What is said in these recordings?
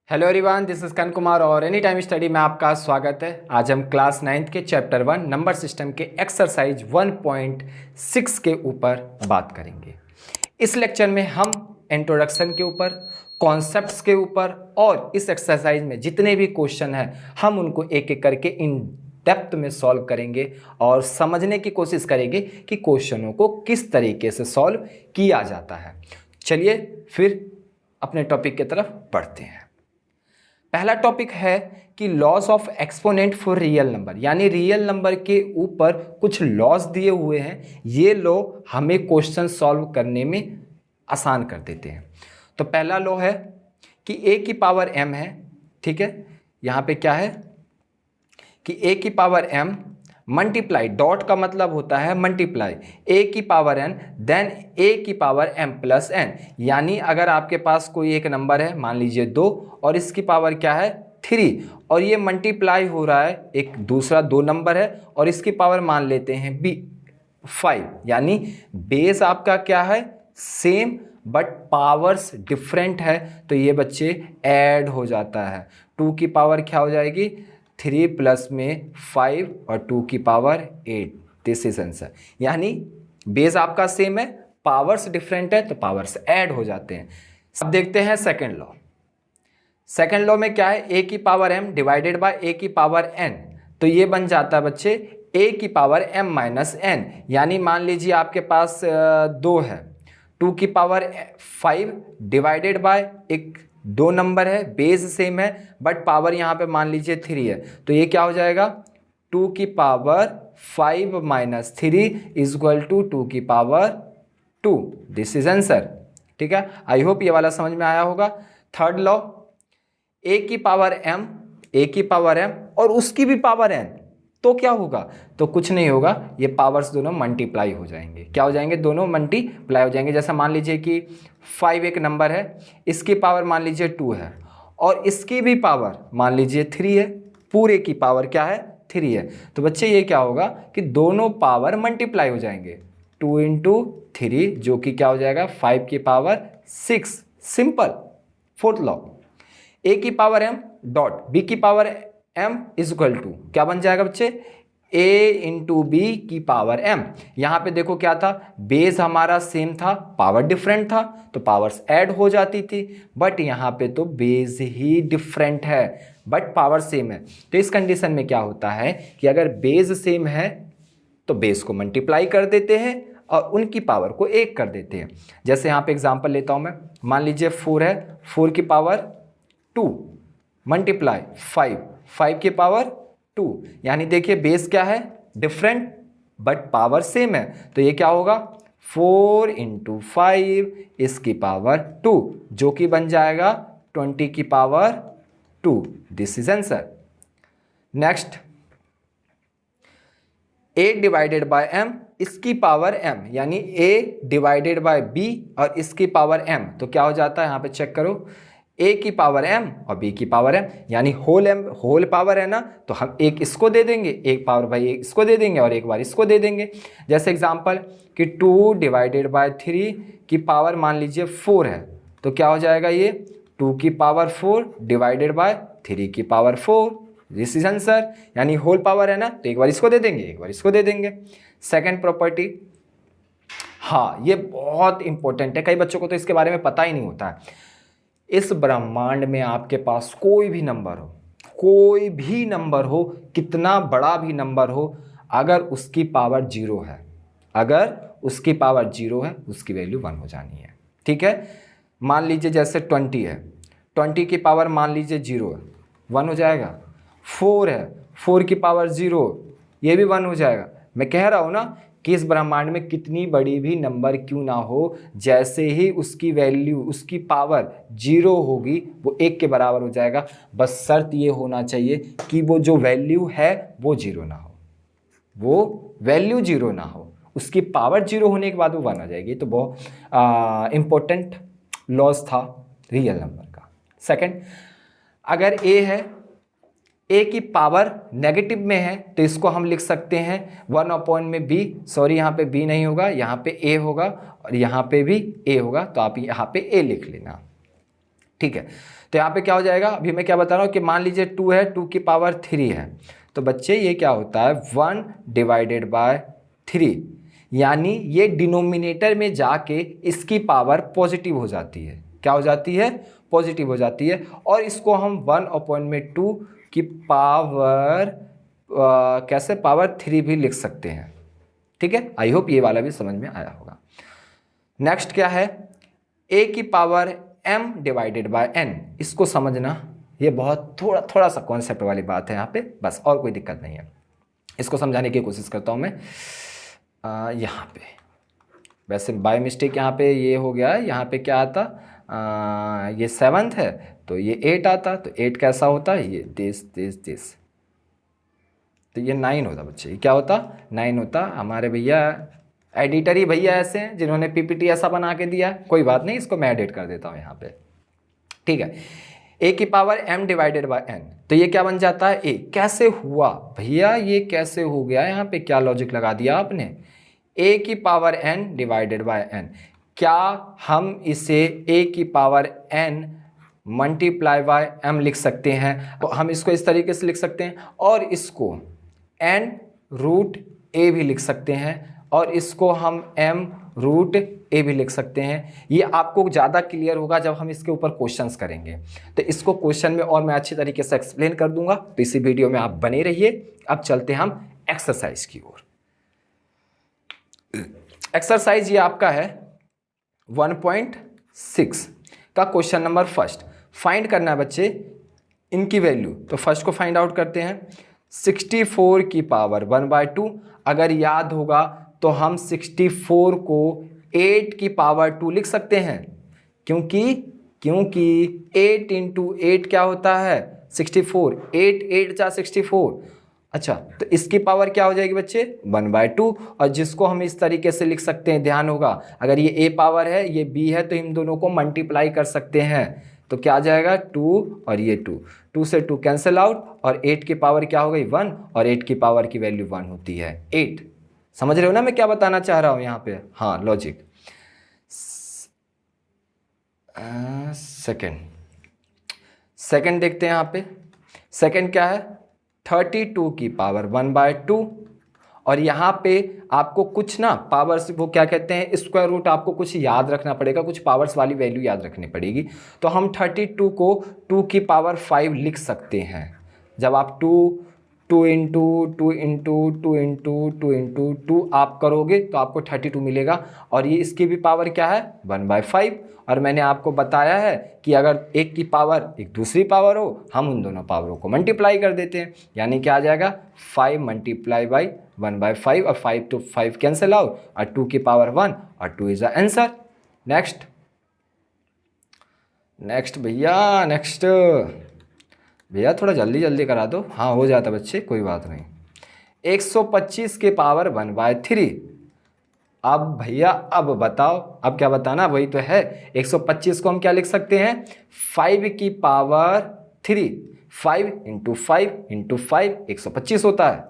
Hello everyone, this is कन कुमार और any time study में आपका स्वागत है। आज हम क्लास 9th के चैप्टर 1 नंबर सिस्टम के एक्सरसाइज 1.6 के ऊपर बात करेंगे। इस लेक्चर में हम इंट्रोडक्शन के ऊपर, कॉन्सेप्ट्स के ऊपर और इस एक्सरसाइज में जितने भी क्वेश्चन हैं हम उनको एक एक करके इन डेप्थ में सॉल्व करेंगे और समझने की कोशिश करेंगे कि क्वेश्चनों को किस तरीके से सॉल्व किया जाता है। चलिए फिर अपने टॉपिक की तरफ बढ़ते हैं। पहला टॉपिक है कि loss of exponent for real number, यानी रियल नंबर के ऊपर कुछ लॉस दिए हुए हैं। ये लॉ हमें क्वेश्चन सॉल्व करने में आसान कर देते हैं। तो पहला लॉ है कि a की पावर m है, ठीक है। यहाँ पे क्या है कि a की पावर m मल्टीप्लाई, डॉट का मतलब होता है मल्टीप्लाई, a की पावर n देन a की पावर m प्लस n। यानी अगर आपके पास कोई एक नंबर है, मान लीजिए 2, और इसकी पावर क्या है 3, और ये मल्टीप्लाई हो रहा है, एक दूसरा 2 नंबर है और इसकी पावर मान लेते हैं 5, यानी बेस आपका क्या है सेम बट पावर्स डिफरेंट है। तो ये बच्चे ऐड हो जाता है। 2 की पावर क्या हो जाएगी 3 प्लस में 5 और 2 की पावर 8। This is answer. यानी बेस आपका सेम है, पावर्स डिफरेंट है तो पावर्स ऐड हो जाते हैं। अब देखते हैं सेकंड लॉ। सेकंड लॉ में क्या है, a की power m divided by a की पावर n। तो ये बन जाता है बच्चे a की पावर m माइनस n। यानी मान लीजिए आपके पास 2 है, 2 की पावर 5 डिवाइडेड बाय एक 2 नंबर है, बेस सेम है बट पावर यहाँ पे मान लीजिए 3 है। तो ये क्या हो जाएगा 2 की power 5 minus 3 is equal to 2 की पावर 2। दिस इज आंसर, ठीक है। आई होप ये वाला समझ में आया होगा। थर्ड लॉ, a की पावर m और उसकी भी पावर n, तो क्या होगा, तो कुछ नहीं होगा, ये पावर्स दोनों मल्टीप्लाई हो जाएंगे। क्या हो जाएंगे, दोनों मल्टीप्लाई हो जाएंगे। जैसा मान लीजिए कि 5 एक नंबर है, इसकी पावर मान लीजिए 2 है और इसकी भी पावर मान लीजिए 3 है, पूरे की पावर क्या है 3 है। तो बच्चे ये क्या होगा कि दोनों पावर मल्टीप्लाई हो जाएंगे, 2 इंटू 3 जो कि क्या हो जाएगा 5 की power 6। Simple. Fourth law, a की पावर m डॉट b की power m is equal to क्या बन जाएगा बच्चे a इंटू बी की पावर m। यहाँ पे देखो क्या था, बेस हमारा सेम था, पावर डिफरेंट था तो पावर्स ऐड हो जाती थी, बट यहाँ पे तो बेस ही डिफरेंट है बट पावर सेम है। तो इस कंडीशन में क्या होता है कि अगर बेस सेम है तो बेस को मल्टीप्लाई कर देते हैं और उनकी पावर को 1 कर देते हैं। जैसे यहाँ पे एग्जांपल लेता हूँ मैं, मान लीजिए 4 है, 4 की पावर 2 मल्टीप्लाई 5 की पावर 2। यानी देखिए बेस क्या है डिफरेंट बट पावर सेम है, तो ये क्या होगा 4 इंटू 5 इसकी पावर 2 जो कि बन जाएगा 20 की power 2। This is answer. Next, a divided by m इसकी पावर m, यानी a डिवाइडेड बाय b और इसकी पावर m। तो क्या हो जाता है यहाँ पे चेक करो, a की पावर m और b की पावर m, यानी होल पावर है ना, तो हम एक इसको दे देंगे, एक पावर भाई एक इसको दे देंगे और एक बार इसको दे देंगे। जैसे एग्जांपल कि 2 डिवाइडेड बाय 3 की पावर मान लीजिए 4 है, तो क्या हो जाएगा ये 2 की पावर 4 डिवाइडेड बाय 3 की पावर 4। This is answer. यानी होल पावर है ना, तो एक बार इसको दे देंगे एक बार इसको दे देंगे। सेकेंड प्रॉपर्टी, हाँ ये बहुत इंपॉर्टेंट है, कई बच्चों को तो इसके बारे में पता ही नहीं होता है। इस ब्रह्मांड में आपके पास कोई भी नंबर हो, कितना बड़ा भी नंबर हो, अगर उसकी पावर 0 है, उसकी वैल्यू 1 हो जानी है, ठीक है। मान लीजिए जैसे 20 है, 20 की पावर मान लीजिए 0 है, 1 हो जाएगा। 4 है, 4 की पावर 0, ये भी 1 हो जाएगा। मैं कह रहा हूँ ना कि इस ब्रह्मांड में कितनी बड़ी भी नंबर क्यों ना हो, जैसे ही उसकी वैल्यू, उसकी पावर 0 होगी वो 1 के बराबर हो जाएगा। बस शर्त ये होना चाहिए कि वो जो वैल्यू है वो 0 ना हो, उसकी पावर 0 होने के बाद वो 1 आ जाएगी। तो बहुत इंपॉर्टेंट लॉस था रियल नंबर का। सेकंड, अगर a है, a की पावर नेगेटिव में है तो इसको हम लिख सकते हैं 1 में b, सॉरी यहाँ पे b नहीं होगा, यहाँ पे a होगा और यहाँ पे भी a होगा, तो आप यहाँ पे a लिख लेना। ठीक है, तो यहाँ पे क्या हो जाएगा, अभी मैं क्या बता रहा हूँ कि मान लीजिए 2 है, 2 की पावर 3 है, तो बच्चे ये क्या होता है 1 डिवाइडेड बाय 3, यानी ये डिनोमिनेटर में जाके इसकी पावर पॉजिटिव हो जाती है। क्या हो जाती है, पॉजिटिव हो जाती है। और इसको हम 1/2 की पावर कैसे पावर 3 भी लिख सकते हैं। ठीक है, आई होप ये वाला भी समझ में आया होगा। नेक्स्ट क्या है, a की power m divided by n, इसको समझना, ये बहुत थोड़ा सा कॉन्सेप्ट वाली बात है यहाँ पे, बस और कोई दिक्कत नहीं है। इसको समझाने की कोशिश करता हूँ मैं। यहाँ पे वैसे बाय मिस्टेक यहाँ पे ये हो गया है, यहाँ पे क्या आता, ये 7th है तो ये 8 आता, तो 8 कैसा होता है, ये दिस, तो ये 9 होता बच्चे। ये क्या होता, 9 होता। हमारे भैया एडिटर ही भैया ऐसे हैं जिन्होंने पीपीटी ऐसा बना के दिया है, कोई बात नहीं, इसको मैं एडिट कर देता हूँ यहाँ पे। ठीक है, a की power m divided by n, तो ये क्या बन जाता है a। कैसे हुआ भैया, ये कैसे हो गया, यहाँ पे क्या लॉजिक लगा दिया आपने, a की power n divided by n, क्या हम इसे a की power n multiply by m लिख सकते हैं। तो हम इसको इस तरीके से लिख सकते हैं, और इसको n रूट a भी लिख सकते हैं, और इसको हम m रूट a भी लिख सकते हैं। ये आपको ज़्यादा क्लियर होगा जब हम इसके ऊपर क्वेश्चंस करेंगे, तो इसको क्वेश्चन में और मैं अच्छी तरीके से एक्सप्लेन कर दूंगा, तो इसी वीडियो में आप बने रहिए। अब चलते हैं हम एक्सरसाइज की ओर। एक्सरसाइज ये आपका है 1.6 का क्वेश्चन नंबर फर्स्ट। फाइंड करना है बच्चे इनकी वैल्यू, तो फर्स्ट को फाइंड आउट करते हैं। 64 की पावर 1/2, अगर याद होगा तो हम 64 को 8 की पावर 2 लिख सकते हैं, क्योंकि 8 इंटू 8 क्या होता है 64, 8 8 जा 64। अच्छा, तो इसकी पावर क्या हो जाएगी बच्चे 1/2, और जिसको हम इस तरीके से लिख सकते हैं, ध्यान होगा अगर ये a पावर है ये b है, तो इन दोनों को मल्टीप्लाई कर सकते हैं, तो क्या आ जाएगा 2 और ये 2 से 2 कैंसिल आउट, और 8 की पावर क्या हो गई 1, और 8 की पावर की वैल्यू 1 होती है 8। समझ रहे हो ना मैं क्या बताना चाह रहा हूँ यहाँ पे, हाँ लॉजिक। सेकंड देखते हैं यहाँ पे। सेकंड क्या है 32 की पावर 1/2, और यहाँ पे आपको कुछ ना पावर्स, वो क्या कहते हैं स्क्वायर रूट, आपको कुछ याद रखना पड़ेगा, कुछ पावर्स वाली वैल्यू याद रखनी पड़ेगी। तो हम 32 को 2 की पावर 5 लिख सकते हैं। जब आप 2 इंटू 2 इंटू 2 इंटू 2 इंटू 2 आप करोगे तो आपको 32 मिलेगा, और ये इसकी भी पावर क्या है 1/5। और मैंने आपको बताया है कि अगर एक की पावर एक दूसरी पावर हो, हम उन दोनों पावरों को मल्टीप्लाई कर देते हैं, यानी क्या आ जाएगा 5 मल्टीप्लाई बाई 1/5, और 5 to 5 कैंसिल आउट, और 2 की पावर 1, और 2 इज द आंसर। नेक्स्ट भैया थोड़ा जल्दी जल्दी करा दो, हाँ हो जाता बच्चे, कोई बात नहीं। 125 के पावर 1/3। अब भैया अब बताओ, अब क्या बताना, वही तो है। 125 को हम क्या लिख सकते हैं 5 की पावर 3, 5 इंटू 5 इंटू 5 125 होता है,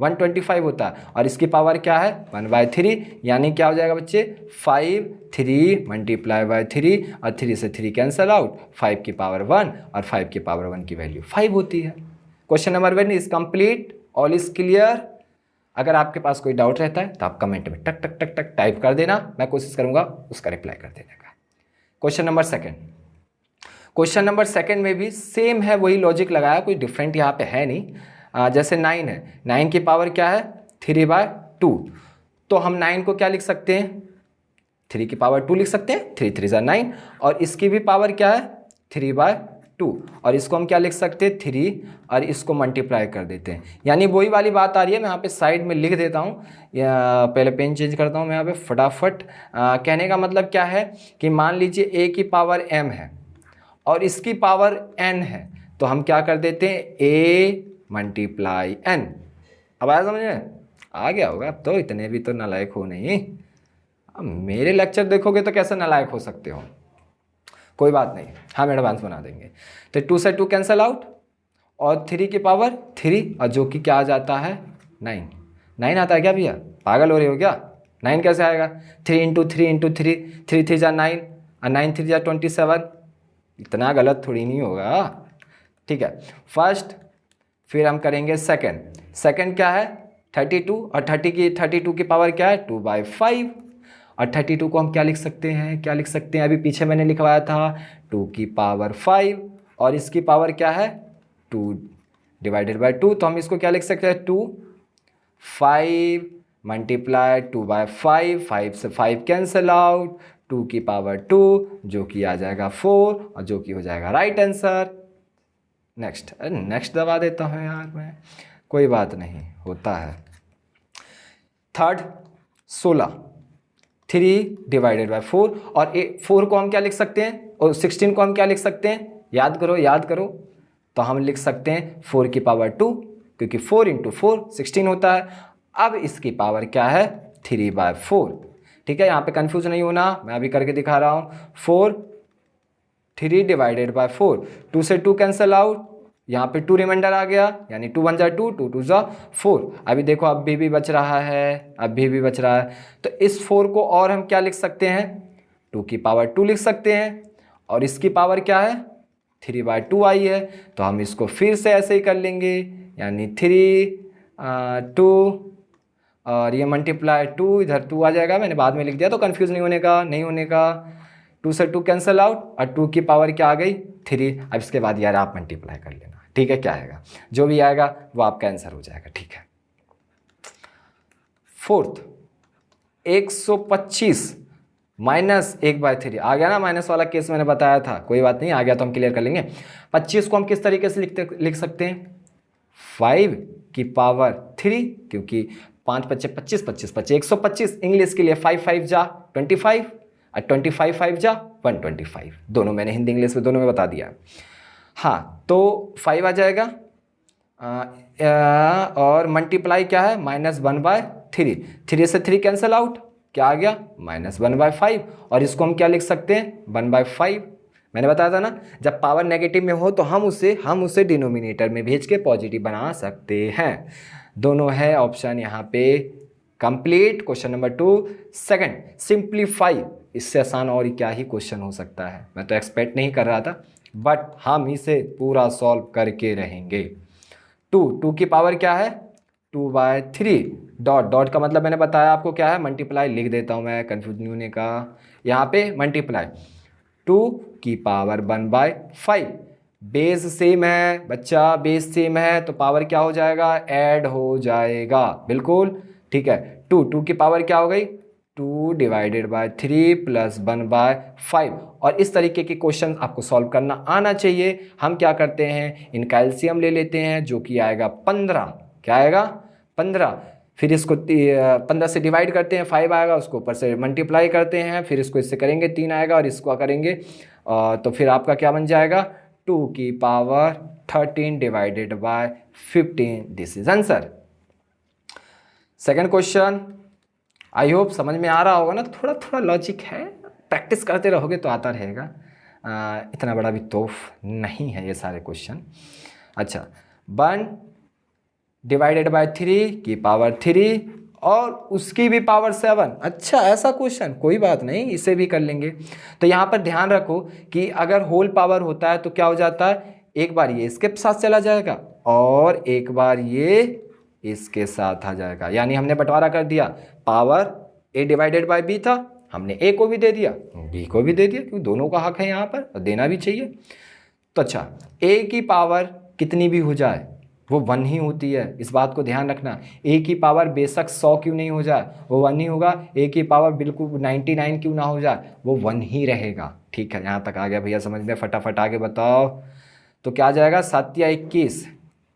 125 होता है, और इसकी पावर क्या है 1/3, यानी क्या हो जाएगा बच्चे 5 3 मल्टीप्लाई बाय 3, और 3 से 3 कैंसिल आउट, 5 की पावर 1, और 5 की पावर 1 की वैल्यू 5 होती है। Question number 1 is complete, all is clear. अगर आपके पास कोई डाउट रहता है तो आप कमेंट में टक टक टक टक टाइप कर देना, मैं कोशिश करूंगा उसका रिप्लाई कर देने का। क्वेश्चन नंबर सेकंड में भी सेम है, वही लॉजिक लगाया, कोई डिफरेंट यहाँ पे है नहीं। जैसे 9 है, 9 की पावर क्या है 3/2, तो हम 9 को क्या लिख सकते हैं 3 की पावर 2 लिख सकते हैं, 3 3 जा 9, और इसकी भी पावर क्या है 3/2, और इसको हम क्या लिख सकते हैं 3, और इसको मल्टीप्लाई कर देते हैं, यानी वही वाली बात आ रही है। मैं यहाँ पे साइड में लिख देता हूँ, या पहले पेन चेंज करता हूँ मैं यहाँ पे फटाफट। कहने का मतलब क्या है कि मान लीजिए a की पावर m है और इसकी पावर n है, तो हम क्या कर देते हैं a मल्टीप्लाई n। अब आया समझ में, आ गया होगा, अब तो इतने भी तो नालायक हो नहीं। अब मेरे लेक्चर देखोगे तो कैसे नालायक हो सकते हो, कोई बात नहीं, हम एडवांस बना देंगे। तो 2 से 2 कैंसिल आउट, और 3 की पावर 3, और जो कि क्या आ जाता है 9 आता है क्या भैया, पागल हो रहे हो क्या, 9 कैसे आएगा 3 इंटू 3 इंटू 3, 3 3 जा 9, और 9 3 जा 27, इतना गलत थोड़ी नहीं होगा, ठीक है। फर्स्ट, फिर हम करेंगे सेकंड क्या है 32, और 32 की पावर क्या है 2/5, और 32 को हम क्या लिख सकते हैं, अभी पीछे मैंने लिखवाया था 2 की पावर 5, और इसकी पावर क्या है 2 डिवाइडेड बाय 2, तो हम इसको क्या लिख सकते हैं 2, 5 मल्टीप्लाई 2/5, 5 से 5 कैंसिल आउट, 2 की पावर 2 जो कि आ जाएगा 4, और जो कि हो जाएगा राइट आंसर। नेक्स्ट दबा देता हूँ यार मैं, कोई बात नहीं, होता है। थर्ड 16, 3 डिवाइडेड बाय 4, और 4 को हम क्या लिख सकते हैं, और 16 को हम क्या लिख सकते हैं, याद करो, तो हम लिख सकते हैं 4 की पावर 2, क्योंकि 4 × 4 16 होता है। अब इसकी पावर क्या है 3/4, ठीक है, यहाँ पे कंफ्यूज नहीं होना, मैं अभी करके दिखा रहा हूँ। 4, 3 डिवाइडेड बाय 4, 2 से 2 कैंसिल आउट, यहाँ पे 2 रिमाइंडर आ गया, यानी 2 1 जा 2, 2 2 जा 4। अभी देखो अभी भी बच रहा है, तो इस 4 को और हम क्या लिख सकते हैं 2 की पावर 2 लिख सकते हैं, और इसकी पावर क्या है 3/2 आई है, तो हम इसको फिर से ऐसे ही कर लेंगे, यानी 3 2, और ये मल्टीप्लाई 2, इधर 2 आ जाएगा, मैंने बाद में लिख दिया तो कंफ्यूज नहीं होने का। 2 से 2 कैंसिल आउट, और 2 की पावर क्या आ गई 3। अब इसके बाद यार आप मल्टीप्लाई कर लेना, ठीक है, क्या आएगा जो भी आएगा वो आपका आंसर हो जाएगा, ठीक है। फोर्थ 125 -1/3 आ गया ना, माइनस वाला केस मैंने बताया था, कोई बात नहीं, आ गया तो हम क्लियर कर लेंगे। 25 को हम किस तरीके से लिख सकते हैं 5 की पावर 3, क्योंकि 5 × 5 = 25, 25 × 5 = 125, इंग्लिश के लिए 5 5 जा 25, और 25 5 जा 125, दोनों मैंने हिंदी इंग्लिश में दोनों में बता दिया। हाँ, तो 5 आ जाएगा, और मल्टीप्लाई क्या है -1/3, 3 से 3 कैंसिल आउट, क्या आ गया -1/5, और इसको हम क्या लिख सकते हैं 1/5। मैंने बताया था ना, जब पावर नेगेटिव में हो तो हम उसे डिनोमिनेटर में भेज के पॉजिटिव बना सकते हैं। दोनों है ऑप्शन यहाँ पे complete. Question number 2 second simplify, इससे आसान और क्या ही क्वेश्चन हो सकता है, मैं तो एक्सपेक्ट नहीं कर रहा था, बट हम इसे पूरा सॉल्व करके रहेंगे। 2 की पावर क्या है 2/3, डॉट का मतलब मैंने बताया आपको क्या है मल्टीप्लाई, लिख देता हूँ मैं कंफ्यूज नहीं होने का, यहाँ पे मल्टीप्लाई 2 की पावर 1/5, बेस सेम है बच्चा, बेस सेम है तो पावर क्या हो जाएगा ऐड हो जाएगा, बिल्कुल ठीक है। 2 की पावर क्या हो गई 2 डिवाइडेड बाय 3 प्लस 1/5, और इस तरीके के क्वेश्चन आपको सॉल्व करना आना चाहिए। हम क्या करते हैं इनका एलसीएम ले लेते हैं, जो कि आएगा 15, क्या आएगा 15, फिर इसको 15 से डिवाइड करते हैं 5 आएगा, उसको ऊपर से मल्टीप्लाई करते हैं, फिर इसको इससे करेंगे 3 आएगा, और इसको करेंगे तो फिर आपका क्या बन जाएगा 2 की power 13 divided by 15, this is answer. Second question, I hope समझ में आ रहा होगा ना, थोड़ा थोड़ा लॉजिक है, प्रैक्टिस करते रहोगे तो आता रहेगा, इतना बड़ा भी तोफ नहीं है ये सारे क्वेश्चन। अच्छा 1 डिवाइडेड बाय 3 की पावर 3 और उसकी भी पावर 7, अच्छा ऐसा क्वेश्चन, कोई बात नहीं इसे भी कर लेंगे। तो यहाँ पर ध्यान रखो कि अगर होल पावर होता है तो क्या हो जाता है, एक बार ये इसके साथ चला जाएगा और एक बार ये इसके साथ आ जाएगा, यानी हमने बंटवारा कर दिया, power a divided by b था, हमने a को भी दे दिया b को भी दे दिया, क्योंकि दोनों का हक है यहाँ पर और देना भी चाहिए। तो अच्छा a की पावर कितनी भी हो जाए वो 1 ही होती है, इस बात को ध्यान रखना। a की पावर बेशक 100 क्यों नहीं हो जाए वो 1 ही होगा, a की पावर बिल्कुल 99 क्यों ना हो जाए वो 1 ही रहेगा। ठीक है, यहाँ तक आ गया भैया समझ में, फटाफट आगे बताओ। तो क्या आ जाएगा 7 या 21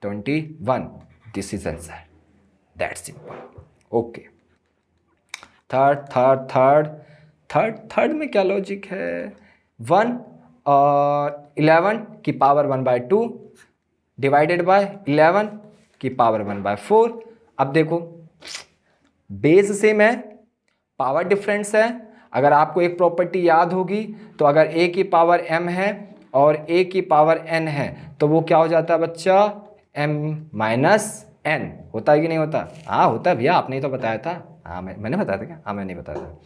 21, this is answer, that simple. Okay third में क्या लॉजिक है, 1 और 11 की पावर 1/2 डिवाइडेड बाय 11 की पावर 1/4। अब देखो बेस सेम है, पावर डिफरेंस है। अगर आपको एक प्रॉपर्टी याद होगी तो अगर a की पावर m है और a की पावर n है तो वो क्या हो जाता है बच्चा m - n, होता है कि नहीं होता? हाँ होता है भैया, आपने ही तो बताया था। हाँ मैंने बताया था क्या? हाँ मैं नहीं बताया था।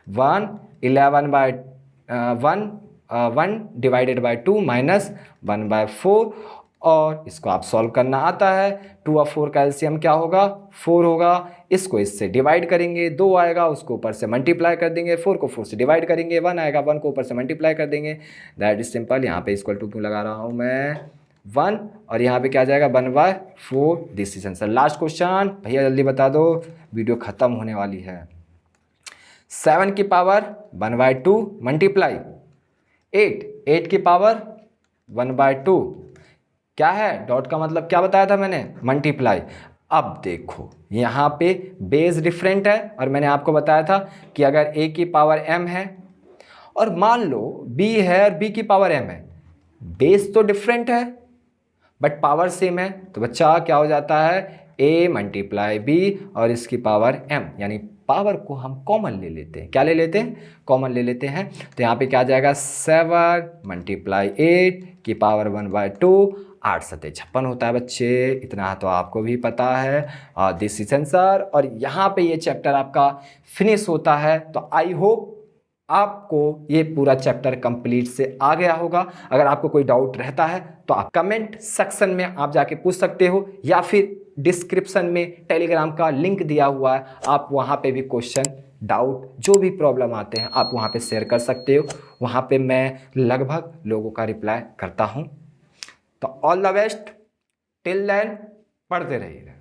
1 11/1 1 डिवाइडेड बाई 2 माइनस 1/4, और इसको आप सॉल्व करना आता है। 2 और 4 का एलसीएम क्या होगा? 4 होगा। इसको इससे डिवाइड करेंगे, 2 आएगा, उसको ऊपर से मल्टीप्लाई कर देंगे, 4 को 4 से डिवाइड करेंगे, 1 आएगा, 1 को ऊपर से मल्टीप्लाई कर देंगे। That is simple. यहाँ पे इक्वल टू क्यों लगा रहा हूँ मैं? 1, और यहाँ पे क्या आ जाएगा? 1/4। This is answer. Last question भैया जल्दी बता दो, वीडियो खत्म होने वाली है। 7 की पावर 1/2 मल्टीप्लाई 8 की पावर 1/2 क्या है? डॉट का मतलब क्या बताया था मैंने? मल्टीप्लाई। अब देखो यहाँ पे बेस डिफरेंट है, और मैंने आपको बताया था कि अगर a की पावर m है और मान लो b है और b की पावर m है, बेस तो डिफरेंट है बट पावर सेम है, तो बच्चा क्या हो जाता है? a मल्टीप्लाई b और इसकी पावर m, यानी पावर को हम कॉमन ले लेते हैं। क्या ले लेते हैं? कॉमन ले लेते हैं। तो यहाँ पे क्या आ जाएगा? 7 मल्टीप्लाई 8 की पावर 1/2, 8 सते 56 होता है बच्चे, इतना तो आपको भी पता है। This is answer. और यहाँ पे ये चैप्टर आपका फिनिश होता है। तो आई होप आपको ये पूरा चैप्टर कंप्लीट से आ गया होगा। अगर आपको कोई डाउट रहता है तो आप कमेंट सेक्शन में आप जाके पूछ सकते हो, या फिर डिस्क्रिप्शन में टेलीग्राम का लिंक दिया हुआ है, आप वहाँ पे भी क्वेश्चन, डाउट, जो भी प्रॉब्लम आते हैं आप वहाँ पे शेयर कर सकते हो। वहाँ पे मैं लगभग लोगों का रिप्लाई करता हूँ। तो all the best, till then पढ़ते रहिएगा।